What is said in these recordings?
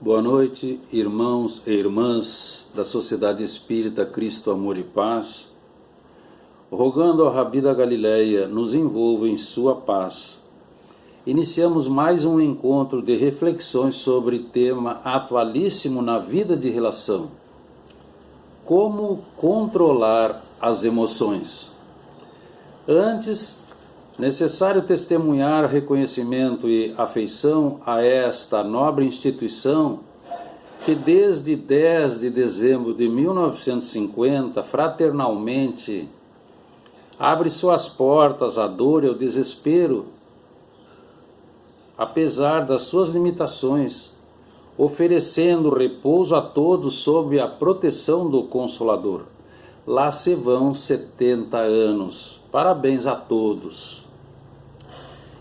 Boa noite, irmãos e irmãs da Sociedade Espírita Cristo Amor e Paz. Rogando ao Rabi da Galileia, nos envolva em sua paz. Iniciamos mais um encontro de reflexões sobre tema atualíssimo na vida de relação. Como controlar as emoções? Antes, necessário testemunhar reconhecimento e afeição a esta nobre instituição que desde 10 de dezembro de 1950, fraternalmente, abre suas portas à dor e ao desespero, apesar das suas limitações, oferecendo repouso a todos sob a proteção do Consolador. Lá se vão 70 anos. Parabéns a todos.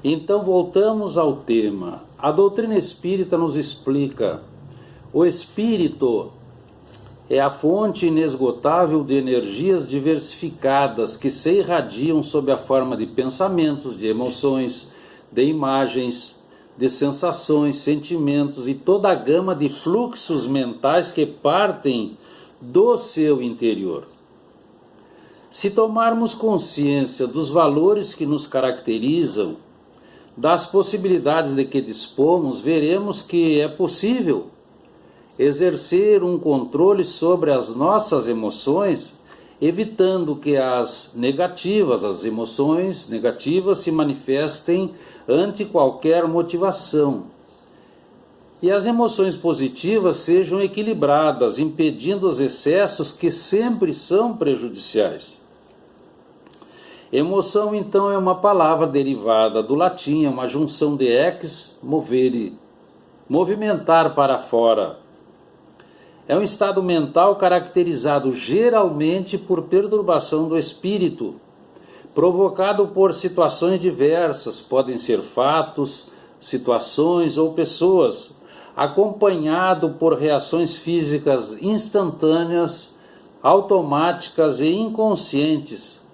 Então voltamos ao tema. A doutrina espírita nos explica: o espírito é a fonte inesgotável de energias diversificadas que se irradiam sob a forma de pensamentos, de emoções, de imagens, de sensações, sentimentos e toda a gama de fluxos mentais que partem do seu interior. Se tomarmos consciência dos valores que nos caracterizam, das possibilidades de que dispomos, veremos que é possível exercer um controle sobre as nossas emoções, evitando que as emoções negativas se manifestem ante qualquer motivação. E as emoções positivas sejam equilibradas, impedindo os excessos que sempre são prejudiciais. Emoção, então, é uma palavra derivada do latim, é uma junção de ex, movere, movimentar para fora. É um estado mental caracterizado geralmente por perturbação do espírito, provocado por situações diversas, podem ser fatos, situações ou pessoas, acompanhado por reações físicas instantâneas, automáticas e inconscientes,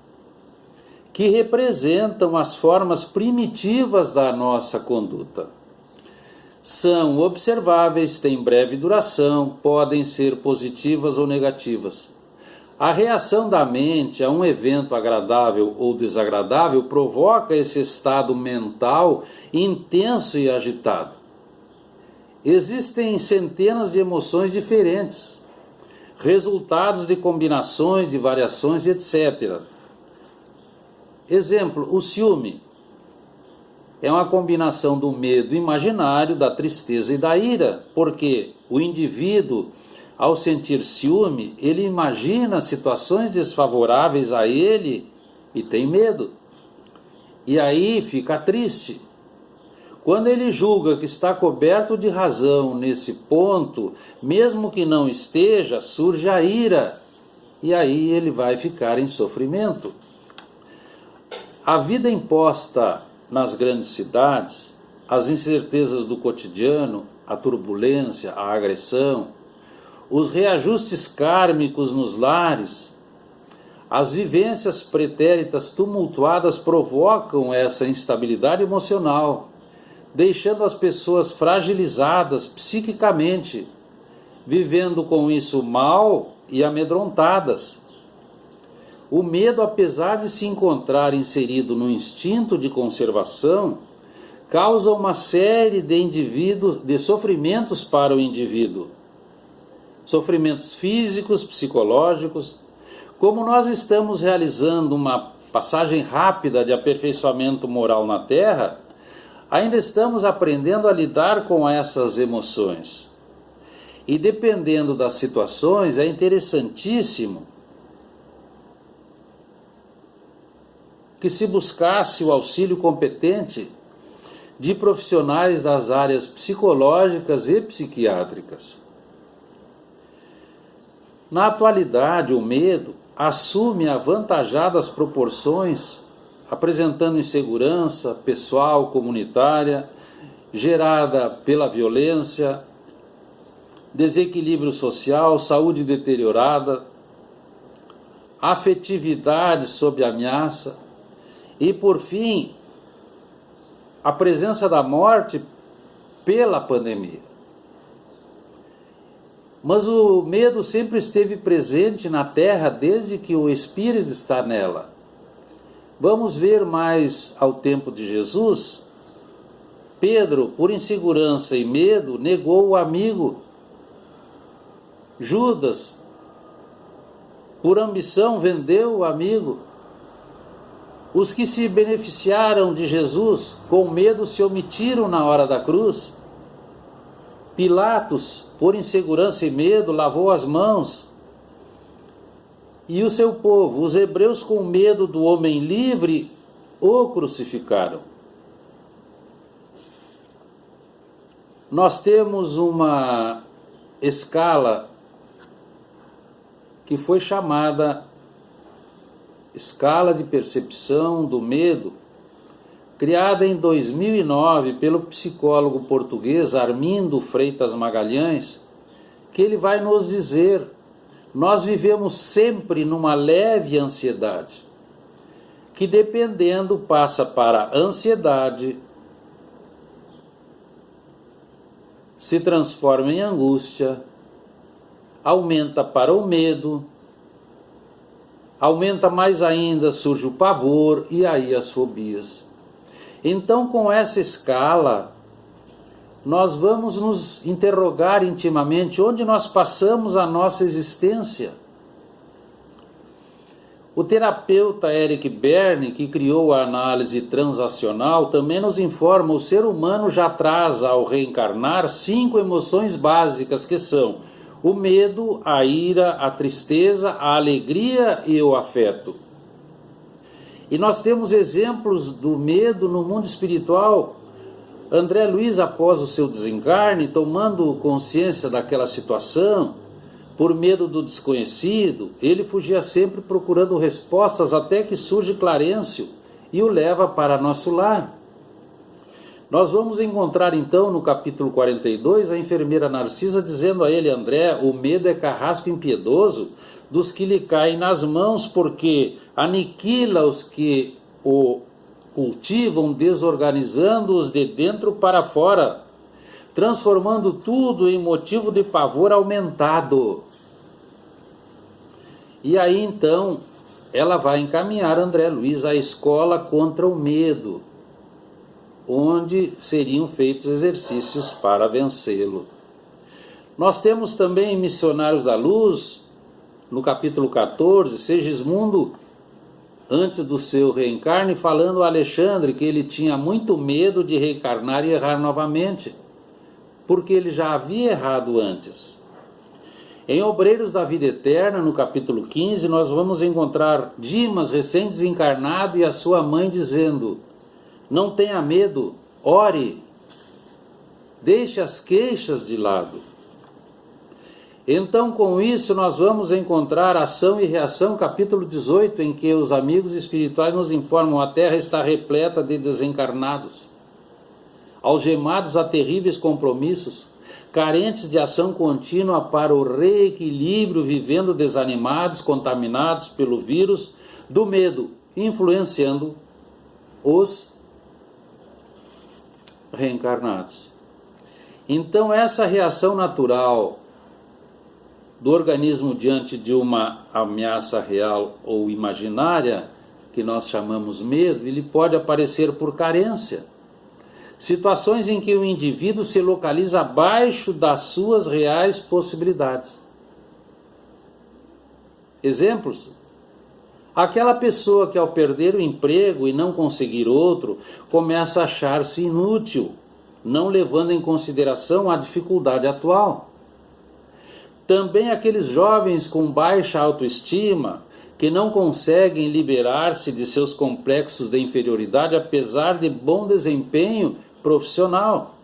que representam as formas primitivas da nossa conduta. São observáveis, têm breve duração, podem ser positivas ou negativas. A reação da mente a um evento agradável ou desagradável provoca esse estado mental intenso e agitado. Existem centenas de emoções diferentes, resultados de combinações, de variações, etc. Exemplo, o ciúme é uma combinação do medo imaginário, da tristeza e da ira, porque o indivíduo, ao sentir ciúme, ele imagina situações desfavoráveis a ele e tem medo. E aí fica triste. Quando ele julga que está coberto de razão nesse ponto, mesmo que não esteja, surge a ira. E aí ele vai ficar em sofrimento. A vida imposta nas grandes cidades, as incertezas do cotidiano, a turbulência, a agressão, os reajustes kármicos nos lares, as vivências pretéritas tumultuadas provocam essa instabilidade emocional, deixando as pessoas fragilizadas psiquicamente, vivendo com isso mal e amedrontadas. O medo, apesar de se encontrar inserido no instinto de conservação, causa uma série de sofrimentos para o indivíduo. Sofrimentos físicos, psicológicos. Como nós estamos realizando uma passagem rápida de aperfeiçoamento moral na Terra, ainda estamos aprendendo a lidar com essas emoções. E dependendo das situações, é interessantíssimo que se buscasse o auxílio competente de profissionais das áreas psicológicas e psiquiátricas. Na atualidade, o medo assume avantajadas proporções, apresentando insegurança pessoal, comunitária, gerada pela violência, desequilíbrio social, saúde deteriorada, afetividade sob ameaça, e, por fim, a presença da morte pela pandemia. Mas o medo sempre esteve presente na terra desde que o Espírito está nela. Vamos ver mais ao tempo de Jesus. Pedro, por insegurança e medo, negou o amigo. Judas, por ambição, vendeu o amigo. Os que se beneficiaram de Jesus, com medo, se omitiram na hora da cruz. Pilatos, por insegurança e medo, lavou as mãos. E o seu povo, os hebreus, com medo do homem livre, o crucificaram. Nós temos uma escala que foi chamada Escala de Percepção do Medo, criada em 2009 pelo psicólogo português Armindo Freitas Magalhães, que ele vai nos dizer: nós vivemos sempre numa leve ansiedade, que dependendo passa para ansiedade, se transforma em angústia, aumenta para o medo, aumenta mais ainda, surge o pavor e aí as fobias. Então, com essa escala, nós vamos nos interrogar intimamente onde nós passamos a nossa existência. O terapeuta Eric Berne, que criou a análise transacional, também nos informa que o ser humano já traz ao reencarnar 5 emoções básicas, que são o medo, a ira, a tristeza, a alegria e o afeto. E nós temos exemplos do medo no mundo espiritual. André Luiz, após o seu desencarne, tomando consciência daquela situação, por medo do desconhecido, ele fugia sempre procurando respostas, até que surge Clarencio e o leva para nosso lar. Nós vamos encontrar então no capítulo 42 a enfermeira Narcisa dizendo a ele: André, o medo é carrasco impiedoso dos que lhe caem nas mãos, porque aniquila os que o cultivam, desorganizando-os de dentro para fora, transformando tudo em motivo de pavor aumentado. E aí então ela vai encaminhar André Luiz à escola contra o medo, onde seriam feitos exercícios para vencê-lo. Nós temos também em Missionários da Luz, no capítulo 14, Segismundo, antes do seu reencarne, falando a Alexandre que ele tinha muito medo de reencarnar e errar novamente, porque ele já havia errado antes. Em Obreiros da Vida Eterna, no capítulo 15, nós vamos encontrar Dimas, recém-desencarnado, e a sua mãe dizendo: não tenha medo, ore, deixe as queixas de lado. Então, com isso, nós vamos encontrar Ação e Reação, capítulo 18, em que os amigos espirituais nos informam: a Terra está repleta de desencarnados, algemados a terríveis compromissos, carentes de ação contínua para o reequilíbrio, vivendo desanimados, contaminados pelo vírus do medo, influenciando os reencarnados. Então, essa reação natural do organismo diante de uma ameaça real ou imaginária, que nós chamamos medo, ele pode aparecer por carência. Situações em que o indivíduo se localiza abaixo das suas reais possibilidades. Exemplos: aquela pessoa que, ao perder o emprego e não conseguir outro, começa a achar-se inútil, não levando em consideração a dificuldade atual. Também aqueles jovens com baixa autoestima, que não conseguem liberar-se de seus complexos de inferioridade, apesar de bom desempenho profissional.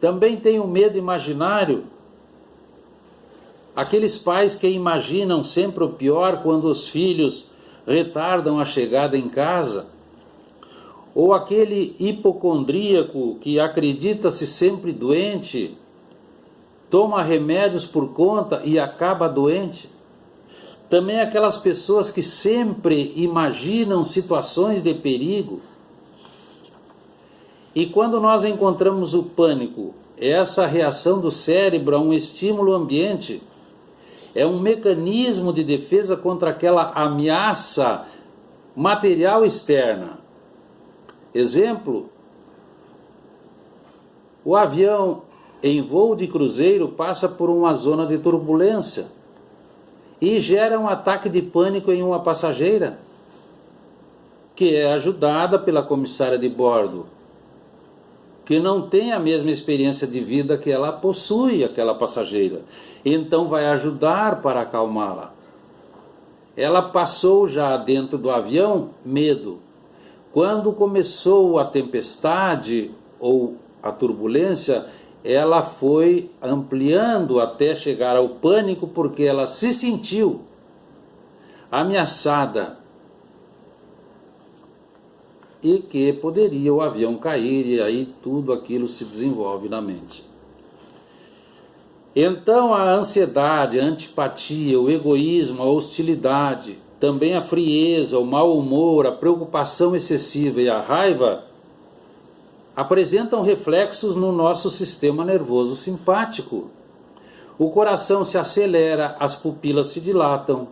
Também tem o medo imaginário. Aqueles pais que imaginam sempre o pior quando os filhos retardam a chegada em casa. Ou aquele hipocondríaco que acredita-se sempre doente, toma remédios por conta e acaba doente. Também aquelas pessoas que sempre imaginam situações de perigo. E quando nós encontramos o pânico essa reação do cérebro a um estímulo ambiente é um mecanismo de defesa contra aquela ameaça material externa. Exemplo, o avião em voo de cruzeiro passa por uma zona de turbulência e gera um ataque de pânico em uma passageira, que é ajudada pela comissária de bordo, que não tem a mesma experiência de vida que ela possui, aquela passageira. Então vai ajudar para acalmá-la. Ela passou já dentro do avião medo. Quando começou a tempestade ou a turbulência, ela foi ampliando até chegar ao pânico, porque ela se sentiu ameaçada e que poderia o avião cair, e aí tudo aquilo se desenvolve na mente. Então a ansiedade, a antipatia, o egoísmo, a hostilidade, também a frieza, o mau humor, a preocupação excessiva e a raiva apresentam reflexos no nosso sistema nervoso simpático. O coração se acelera, as pupilas se dilatam.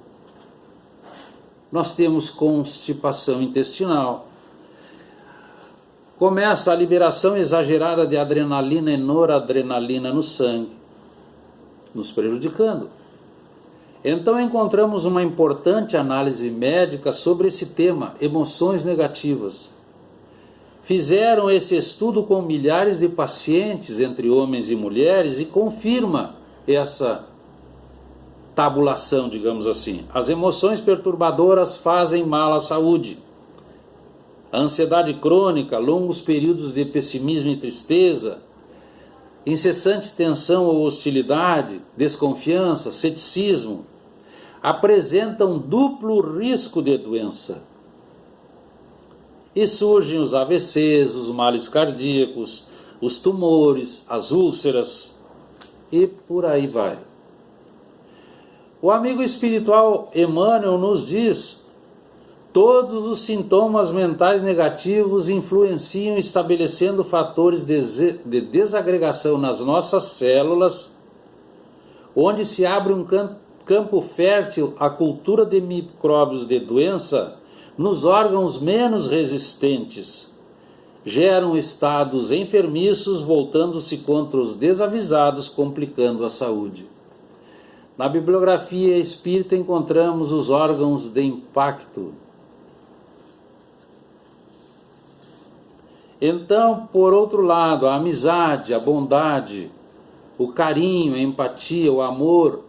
Nós temos constipação intestinal. Começa a liberação exagerada de adrenalina e noradrenalina no sangue, nos prejudicando. Então encontramos uma importante análise médica sobre esse tema, emoções negativas. Fizeram esse estudo com milhares de pacientes, entre homens e mulheres, e confirma essa tabulação, digamos assim. As emoções perturbadoras fazem mal à saúde. A ansiedade crônica, longos períodos de pessimismo e tristeza, incessante tensão ou hostilidade, desconfiança, ceticismo, apresentam duplo risco de doença. E surgem os AVCs, os males cardíacos, os tumores, as úlceras e por aí vai. O amigo espiritual Emmanuel nos diz: todos os sintomas mentais negativos influenciam estabelecendo fatores de desagregação nas nossas células, onde se abre um campo fértil à cultura de micróbios de doença nos órgãos menos resistentes. Geram estados enfermiços, voltando-se contra os desavisados, complicando a saúde. Na bibliografia espírita encontramos os órgãos de impacto. Então, por outro lado, a amizade, a bondade, o carinho, a empatia, o amor,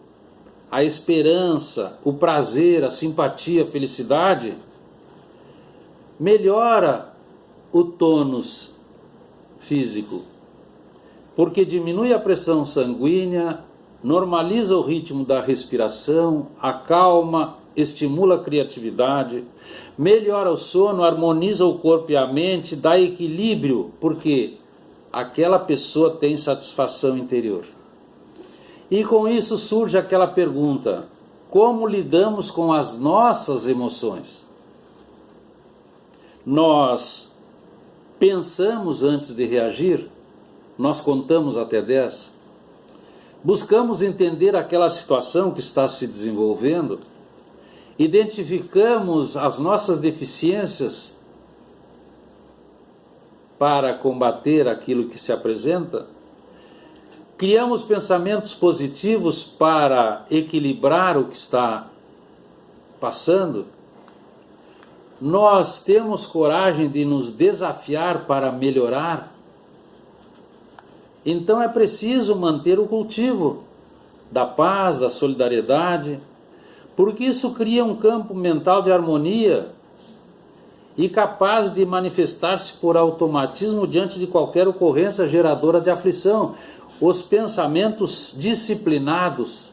a esperança, o prazer, a simpatia, a felicidade, melhora o tônus físico, porque diminui a pressão sanguínea, normaliza o ritmo da respiração, acalma, estimula a criatividade, melhora o sono, harmoniza o corpo e a mente, dá equilíbrio, porque aquela pessoa tem satisfação interior. E com isso surge aquela pergunta: como lidamos com as nossas emoções? Nós pensamos antes de reagir? Nós contamos até 10? Buscamos entender aquela situação que está se desenvolvendo? Identificamos as nossas deficiências para combater aquilo que se apresenta? Criamos pensamentos positivos para equilibrar o que está passando? Nós temos coragem de nos desafiar para melhorar? Então é preciso manter o cultivo da paz, da solidariedade, porque isso cria um campo mental de harmonia e capaz de manifestar-se por automatismo diante de qualquer ocorrência geradora de aflição. Os pensamentos disciplinados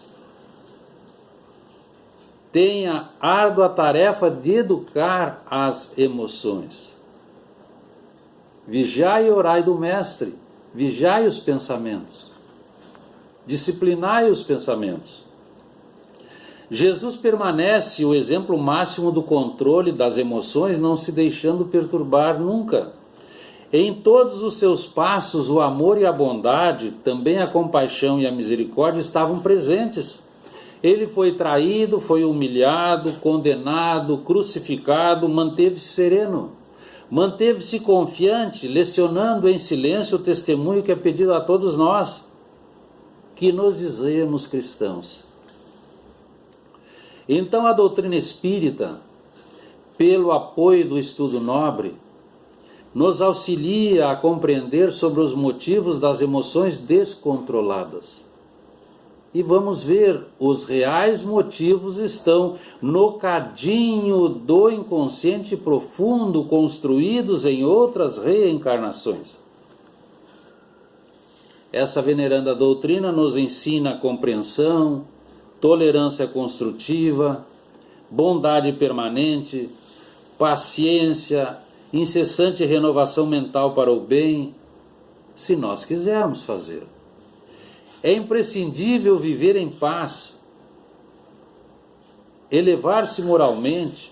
têm a árdua tarefa de educar as emoções. Vigiai e orai do Mestre, vigiai os pensamentos, disciplinai os pensamentos. Jesus permanece o exemplo máximo do controle das emoções, não se deixando perturbar nunca. Em todos os seus passos, o amor e a bondade, também a compaixão e a misericórdia estavam presentes. Ele foi traído, foi humilhado, condenado, crucificado, manteve-se sereno. Manteve-se confiante, lecionando em silêncio o testemunho que é pedido a todos nós, que nos dizemos cristãos. Então a doutrina espírita, pelo apoio do estudo nobre, nos auxilia a compreender sobre os motivos das emoções descontroladas. E vamos ver, os reais motivos estão no cadinho do inconsciente profundo, construídos em outras reencarnações. Essa veneranda doutrina nos ensina compreensão, tolerância construtiva, bondade permanente, paciência, incessante renovação mental para o bem, se nós quisermos fazer. É imprescindível viver em paz, elevar-se moralmente,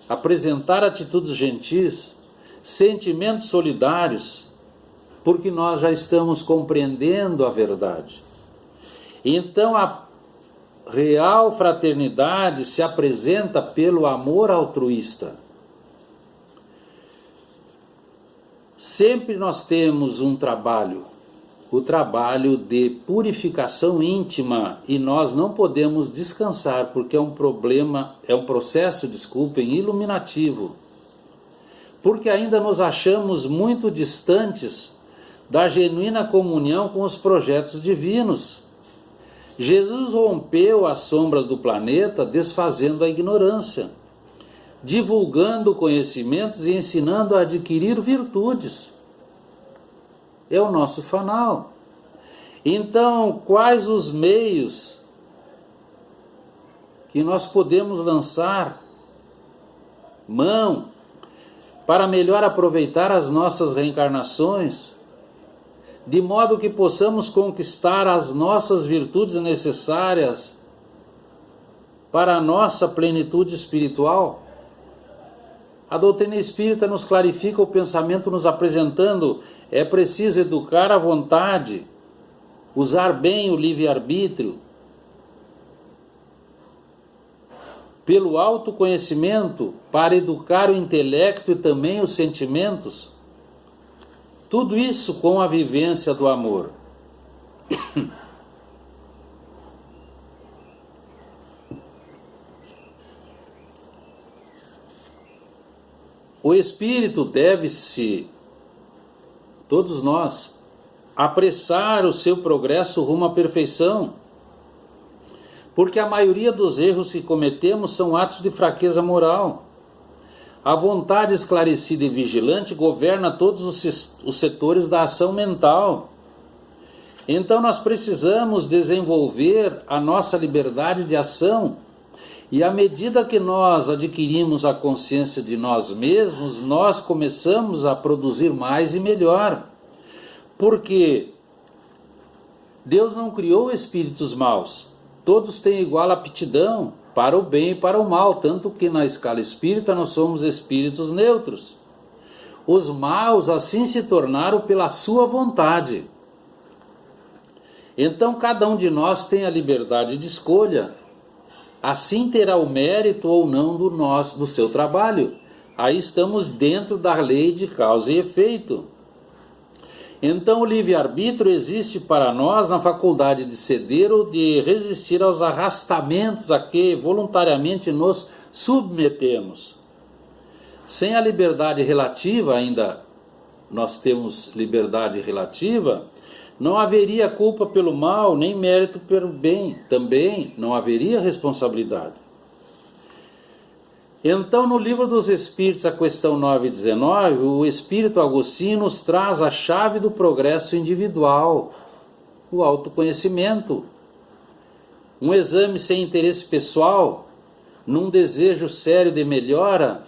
apresentar atitudes gentis, sentimentos solidários, porque nós já estamos compreendendo a verdade. Então a real fraternidade se apresenta pelo amor altruísta. Sempre nós temos um trabalho, o trabalho de purificação íntima, e nós não podemos descansar, porque é um processo, iluminativo. Porque ainda nos achamos muito distantes da genuína comunhão com os projetos divinos. Jesus rompeu as sombras do planeta, desfazendo a ignorância, divulgando conhecimentos e ensinando a adquirir virtudes. É o nosso fanal. Então, quais os meios que nós podemos lançar mão para melhor aproveitar as nossas reencarnações, de modo que possamos conquistar as nossas virtudes necessárias para a nossa plenitude espiritual? A doutrina espírita nos clarifica o pensamento, nos apresentando: é preciso educar a vontade, usar bem o livre-arbítrio, pelo autoconhecimento, para educar o intelecto e também os sentimentos. Tudo isso com a vivência do amor. O espírito deve-se, todos nós, apressar o seu progresso rumo à perfeição, porque a maioria dos erros que cometemos são atos de fraqueza moral. A vontade esclarecida e vigilante governa todos os setores da ação mental. Então nós precisamos desenvolver a nossa liberdade de ação, e à medida que nós adquirimos a consciência de nós mesmos, nós começamos a produzir mais e melhor. Porque Deus não criou espíritos maus. Todos têm igual aptidão para o bem e para o mal, tanto que na escala espírita nós somos espíritos neutros. Os maus assim se tornaram pela sua vontade. Então cada um de nós tem a liberdade de escolha. Assim terá o mérito ou não do seu trabalho. Aí estamos dentro da lei de causa e efeito. Então o livre-arbítrio existe para nós na faculdade de ceder ou de resistir aos arrastamentos a que voluntariamente nos submetemos. Sem a liberdade relativa, ainda nós temos liberdade relativa, não haveria culpa pelo mal, nem mérito pelo bem. Também não haveria responsabilidade. Então, no Livro dos Espíritos, a questão 919, o Espírito Agostinho nos traz a chave do progresso individual, o autoconhecimento. Um exame sem interesse pessoal, num desejo sério de melhora,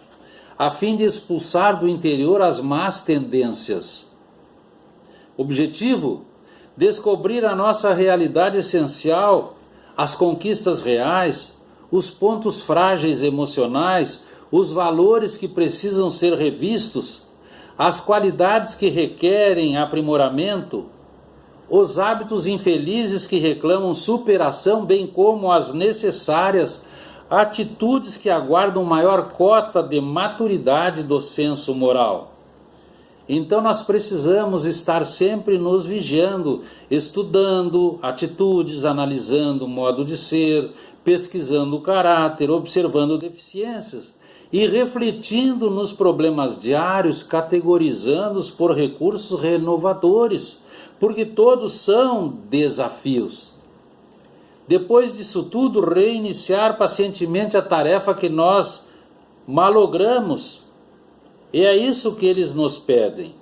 a fim de expulsar do interior as más tendências. Objetivo: descobrir a nossa realidade essencial, as conquistas reais, os pontos frágeis emocionais, os valores que precisam ser revistos, as qualidades que requerem aprimoramento, os hábitos infelizes que reclamam superação, bem como as necessárias atitudes que aguardam maior cota de maturidade do senso moral. Então nós precisamos estar sempre nos vigiando, estudando atitudes, analisando o modo de ser, pesquisando o caráter, observando deficiências e refletindo nos problemas diários, categorizando-os por recursos renovadores, porque todos são desafios. Depois disso tudo, reiniciar pacientemente a tarefa que nós malogramos. E é isso que eles nos pedem.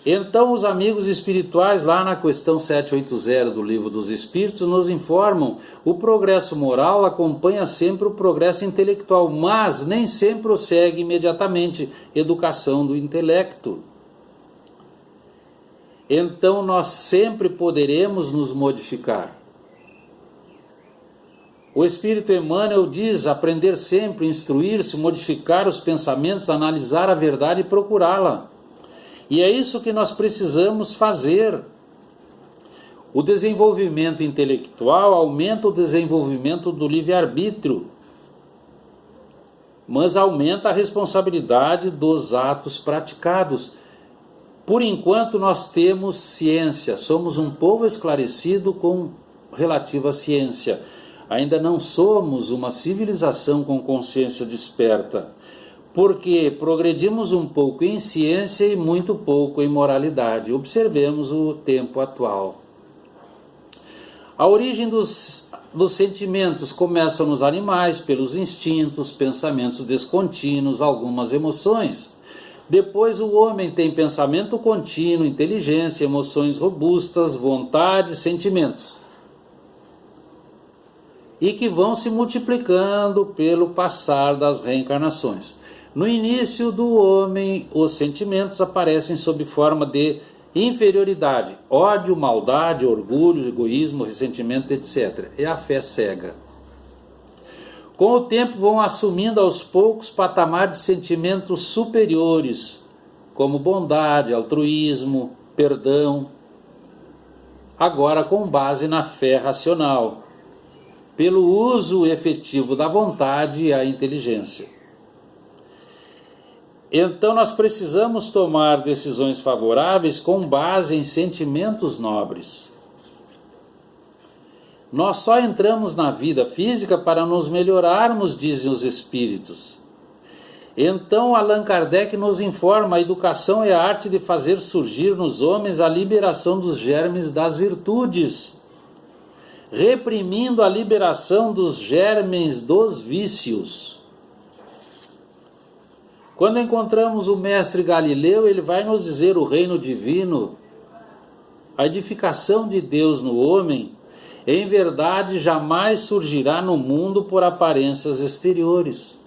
Então, os amigos espirituais, lá na questão 780 do Livro dos Espíritos, nos informam: o progresso moral acompanha sempre o progresso intelectual, mas nem sempre o segue imediatamente. Educação do intelecto. Então nós sempre poderemos nos modificar. O Espírito Emmanuel diz: aprender sempre, instruir-se, modificar os pensamentos, analisar a verdade e procurá-la. E é isso que nós precisamos fazer. O desenvolvimento intelectual aumenta o desenvolvimento do livre-arbítrio, mas aumenta a responsabilidade dos atos praticados. Por enquanto nós temos ciência, somos um povo esclarecido com relativa ciência. Ainda não somos uma civilização com consciência desperta, porque progredimos um pouco em ciência e muito pouco em moralidade. Observemos o tempo atual. A origem dos sentimentos começa nos animais, pelos instintos, pensamentos descontínuos, algumas emoções. Depois o homem tem pensamento contínuo, inteligência, emoções robustas, vontade, sentimentos. E que vão se multiplicando pelo passar das reencarnações. No início do homem, os sentimentos aparecem sob forma de inferioridade, ódio, maldade, orgulho, egoísmo, ressentimento, etc. É a fé cega. Com o tempo vão assumindo aos poucos patamar de sentimentos superiores, como bondade, altruísmo, perdão, agora com base na fé racional, pelo uso efetivo da vontade e a inteligência. Então nós precisamos tomar decisões favoráveis com base em sentimentos nobres. Nós só entramos na vida física para nos melhorarmos, dizem os espíritos. Então Allan Kardec nos informa: a educação é a arte de fazer surgir nos homens a liberação dos germes das virtudes, reprimindo a liberação dos germes dos vícios. Quando encontramos o mestre Galileu, ele vai nos dizer: o reino divino, a edificação de Deus no homem, em verdade jamais surgirá no mundo por aparências exteriores.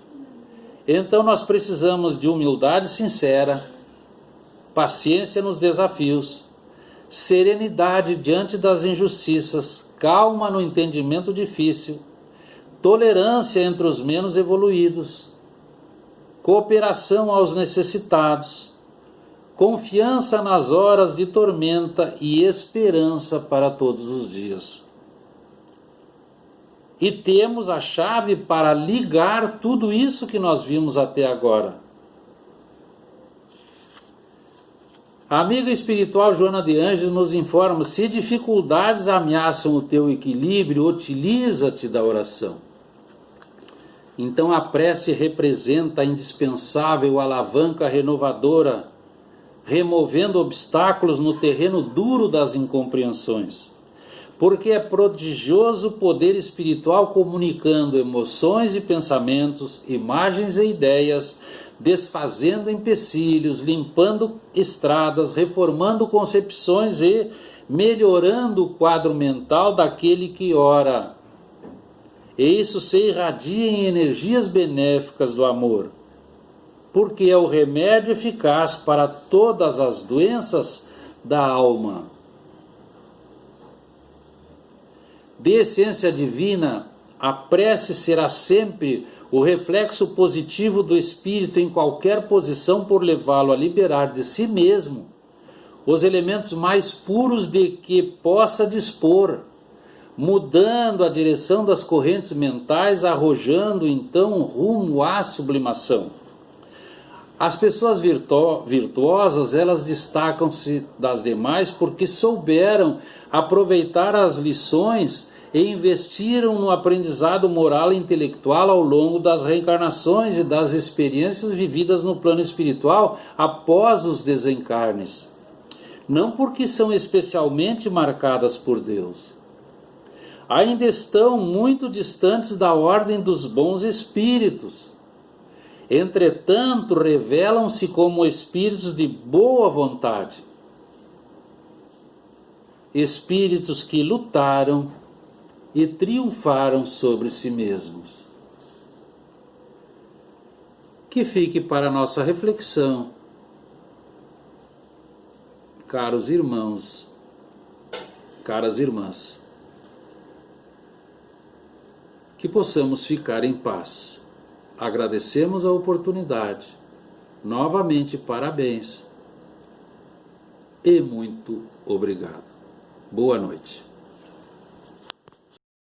Então nós precisamos de humildade sincera, paciência nos desafios, serenidade diante das injustiças, calma no entendimento difícil, tolerância entre os menos evoluídos, cooperação aos necessitados, confiança nas horas de tormenta e esperança para todos os dias. E temos a chave para ligar tudo isso que nós vimos até agora. A amiga espiritual Joana de Ângeles nos informa: se dificuldades ameaçam o teu equilíbrio, utiliza-te da oração. Então a prece representa a indispensável alavanca renovadora, removendo obstáculos no terreno duro das incompreensões. Porque é prodigioso o poder espiritual comunicando emoções e pensamentos, imagens e ideias, desfazendo empecilhos, limpando estradas, reformando concepções e melhorando o quadro mental daquele que ora. E isso se irradia em energias benéficas do amor, porque é o remédio eficaz para todas as doenças da alma. De essência divina, a prece será sempre o reflexo positivo do espírito em qualquer posição por levá-lo a liberar de si mesmo os elementos mais puros de que possa dispor, mudando a direção das correntes mentais, arrojando então rumo à sublimação. As pessoas virtuosas, elas destacam-se das demais porque souberam aproveitar as lições e investiram no aprendizado moral e intelectual ao longo das reencarnações e das experiências vividas no plano espiritual após os desencarnes. Não porque são especialmente marcadas por Deus. Ainda estão muito distantes da ordem dos bons espíritos. Entretanto, revelam-se como espíritos de boa vontade. Espíritos que lutaram e triunfaram sobre si mesmos. Que fique para nossa reflexão, caros irmãos, caras irmãs, que possamos ficar em paz. Agradecemos a oportunidade. Novamente, parabéns e muito obrigado. Boa noite.